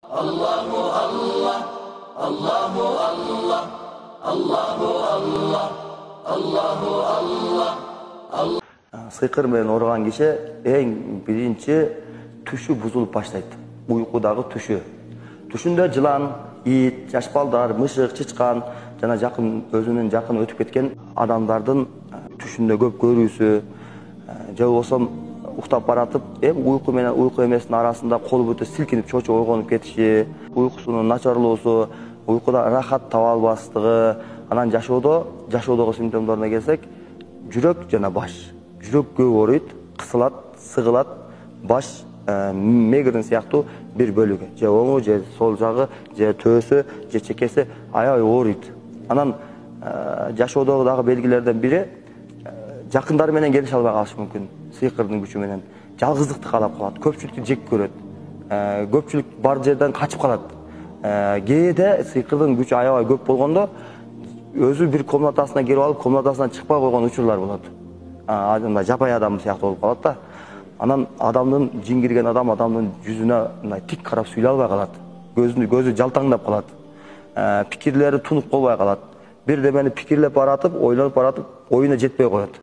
Allahu Allah, Allahu Allah, Allahu Allah, Allahu Allah, Allah. Сыйкыр менен ооруган киши эң биринчи түшү бузулуп баштайт. Уйкудагы түшү. Түшүндө жылан, ит, жаш балдар, мышык, чычкан жана жакын өзүнүн жакын өтүп кеткен адамдардын түшүндө көп көрүүсү, же болбосо уктап баратып, уйку менен уйку эмесинин арасында колу бүтө силкинип чочуп ойгонуп кетиши, уйкусунун начарлоосу, уйкуда рахат таба албастыгы, анан жашоодогу симптомдоруна келсек, жүрөк жана баш. Жүрөк көп ооруйт, кысылат, сыгылат, баш мегирин сыяктуу бир бөлүгү, же оңу, же сол жагы, же төөсү, же чекеси аябай ооруйт. Анан жашоодогу дагы белгилерден бири жакындары менен келише албай калышы мүмкүн. Сыйкырдын күчү менен жалгыздыкты каалап калат, көпчүлүктү жек көрөт, көпчүлүк бар жерден качып калат. Кээде сыйкырдын күчү аябай көп болгондо өзү бир комнатасына кирип алып, комнатасынан чыкпай койгон учурлар болот. Мындай жапай адам сыяктуу болуп калат да. Анан жин кирген адамдын жүзүнө мындай тик карап сүйлөй албай калат. Көзү жалтаңдап калат. Пикирлери тунуп болбой калат. Бирдемени пикирлеп баратып, ойлонуп баратып, оюна жетпей коет.